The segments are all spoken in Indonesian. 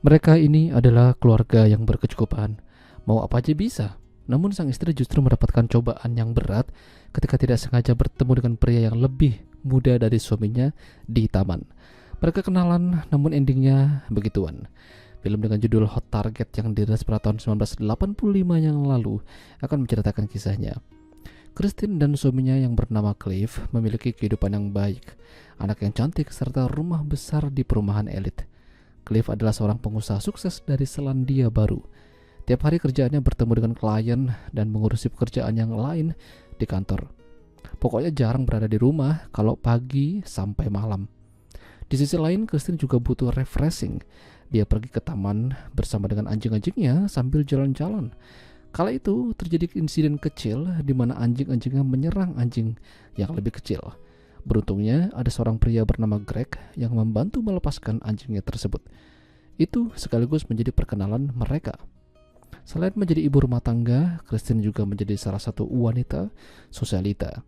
Mereka ini adalah keluarga yang berkecukupan. Mau apa aja bisa. Namun sang istri justru mendapatkan cobaan yang berat ketika tidak sengaja bertemu dengan pria yang lebih muda dari suaminya di taman. Mereka kenalan, namun endingnya begituan. Film dengan judul Hot Target yang dirilis pada tahun 1985 yang lalu akan menceritakan kisahnya. Christine dan suaminya yang bernama Cliff memiliki kehidupan yang baik, anak yang cantik, serta rumah besar di perumahan elit. Cliff adalah seorang pengusaha sukses dari Selandia Baru. Tiap hari kerjaannya bertemu dengan klien dan mengurusi pekerjaan yang lain di kantor. Pokoknya jarang berada di rumah kalau pagi sampai malam. Di sisi lain, Christine juga butuh refreshing. Dia pergi ke taman bersama dengan anjing-anjingnya sambil jalan-jalan. Kala itu terjadi insiden kecil di mana anjing-anjingnya menyerang anjing yang lebih kecil. Beruntungnya ada seorang pria bernama Greg yang membantu melepaskan anjingnya tersebut. Itu sekaligus menjadi perkenalan mereka. Selain menjadi ibu rumah tangga, Christine juga menjadi salah satu wanita sosialita.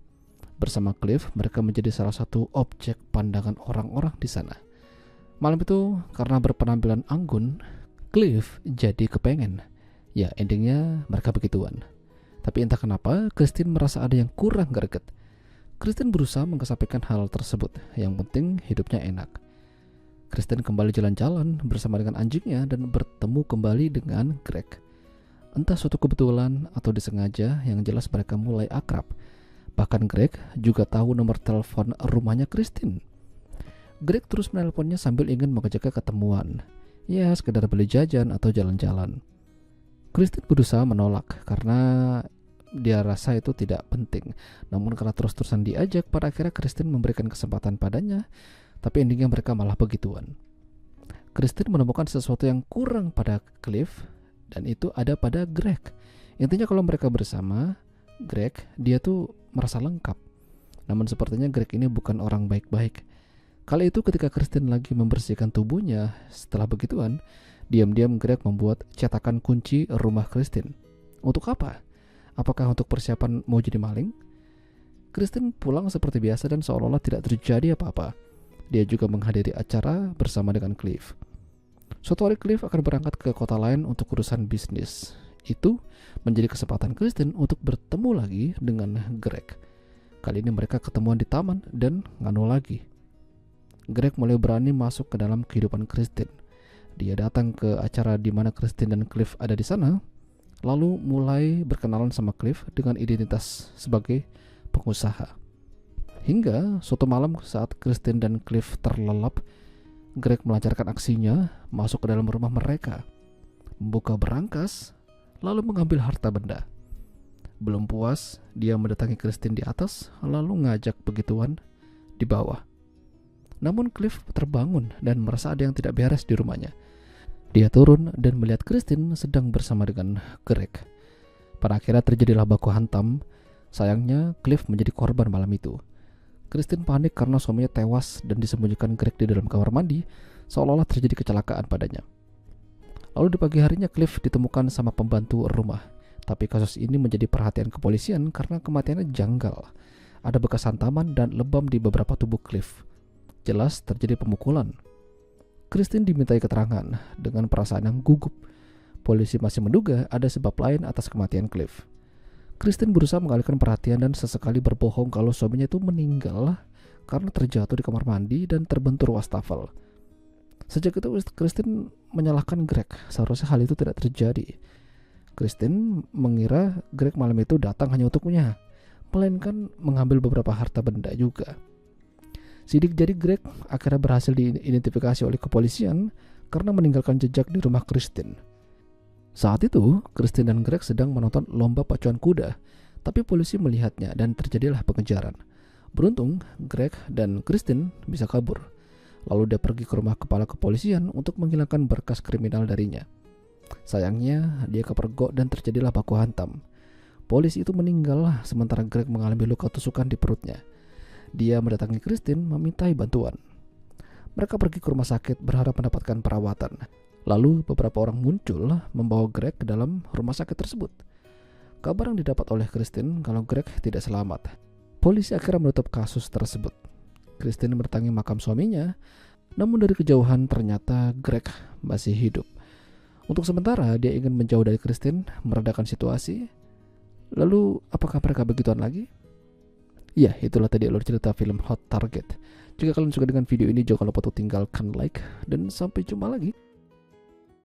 Bersama Cliff, mereka menjadi salah satu objek pandangan orang-orang di sana. Malam itu, karena berpenampilan anggun, Cliff jadi kepengen. Ya, endingnya mereka begituan. Tapi entah kenapa, Christine merasa ada yang kurang greget. Christine berusaha mengesampingkan hal tersebut. Yang penting hidupnya enak. Christine kembali jalan-jalan bersama dengan anjingnya dan bertemu kembali dengan Greg. Entah suatu kebetulan atau disengaja, yang jelas mereka mulai akrab. Bahkan Greg juga tahu nomor telepon rumahnya Christine. Greg terus menelponnya sambil ingin mengajaknya ketemuan. Ya, sekedar beli jajan atau jalan-jalan. Christine berusaha menolak karena dia rasa itu tidak penting. Namun karena terus-terusan diajak, pada akhirnya Christine memberikan kesempatan padanya. Tapi endingnya mereka malah begituan. Christine menemukan sesuatu yang kurang pada Cliff, dan itu ada pada Greg. Intinya kalau mereka bersama, Greg, dia tuh merasa lengkap. Namun sepertinya Greg ini bukan orang baik-baik. Kali itu ketika Christine lagi membersihkan tubuhnya, setelah begituan, diam-diam Greg membuat cetakan kunci rumah Christine. Untuk apa? Apakah untuk persiapan mau jadi maling? Christine pulang seperti biasa dan seolah-olah tidak terjadi apa-apa. Dia juga menghadiri acara bersama dengan Cliff. Suatu hari Cliff akan berangkat ke kota lain untuk urusan bisnis. Itu menjadi kesempatan Christine untuk bertemu lagi dengan Greg. Kali ini mereka ketemuan di taman dan nganu lagi. Greg mulai berani masuk ke dalam kehidupan Christine. Dia datang ke acara di mana Christine dan Cliff ada di sana, lalu mulai berkenalan sama Cliff dengan identitas sebagai pengusaha. Hingga suatu malam saat Christine dan Cliff terlelap, Greg melancarkan aksinya masuk ke dalam rumah mereka, membuka berangkas, lalu mengambil harta benda. Belum puas, dia mendatangi Christine di atas, lalu ngajak begituan di bawah. Namun Cliff terbangun dan merasa ada yang tidak beres di rumahnya. Dia turun dan melihat Christine sedang bersama dengan Greg. Pada akhirnya terjadilah baku hantam. Sayangnya Cliff menjadi korban malam itu. Christine panik karena suaminya tewas dan disembunyikan Greg di dalam kamar mandi, seolah-olah terjadi kecelakaan padanya. Lalu di pagi harinya Cliff ditemukan sama pembantu rumah. Tapi kasus ini menjadi perhatian kepolisian karena kematiannya janggal. Ada bekas hantaman dan lebam di beberapa tubuh Cliff. Jelas terjadi pemukulan. Christine dimintai keterangan dengan perasaan yang gugup. Polisi masih menduga ada sebab lain atas kematian Cliff. Christine berusaha mengalihkan perhatian dan sesekali berbohong kalau suaminya itu meninggal karena terjatuh di kamar mandi dan terbentur wastafel. Sejak itu Christine menyalahkan Greg. Seharusnya hal itu tidak terjadi. Christine mengira Greg malam itu datang hanya untuknya, melainkan mengambil beberapa harta benda juga. Sidik jari Greg akhirnya berhasil diidentifikasi oleh kepolisian karena meninggalkan jejak di rumah Christine. Saat itu, Christine dan Greg sedang menonton lomba pacuan kuda, tapi polisi melihatnya dan terjadilah pengejaran. Beruntung, Greg dan Christine bisa kabur. Lalu dia pergi ke rumah kepala kepolisian untuk menghilangkan berkas kriminal darinya. Sayangnya, dia kepergok dan terjadilah baku hantam. Polisi itu meninggal sementara Greg mengalami luka tusukan di perutnya. Dia mendatangi Christine memintai bantuan. Mereka pergi ke rumah sakit berharap mendapatkan perawatan. Lalu beberapa orang muncul membawa Greg ke dalam rumah sakit tersebut. Kabar yang didapat oleh Christine kalau Greg tidak selamat. Polisi akhirnya menutup kasus tersebut. Christine mendatangi makam suaminya, Namun dari kejauhan ternyata Greg masih hidup. Untuk sementara dia ingin menjauh dari Christine, meredakan situasi. Lalu apakah mereka begituan lagi? Ya, itulah tadi alur cerita film Hot Target. Jika kalian suka dengan video ini, jangan lupa untuk tinggalkan like, dan sampai jumpa lagi.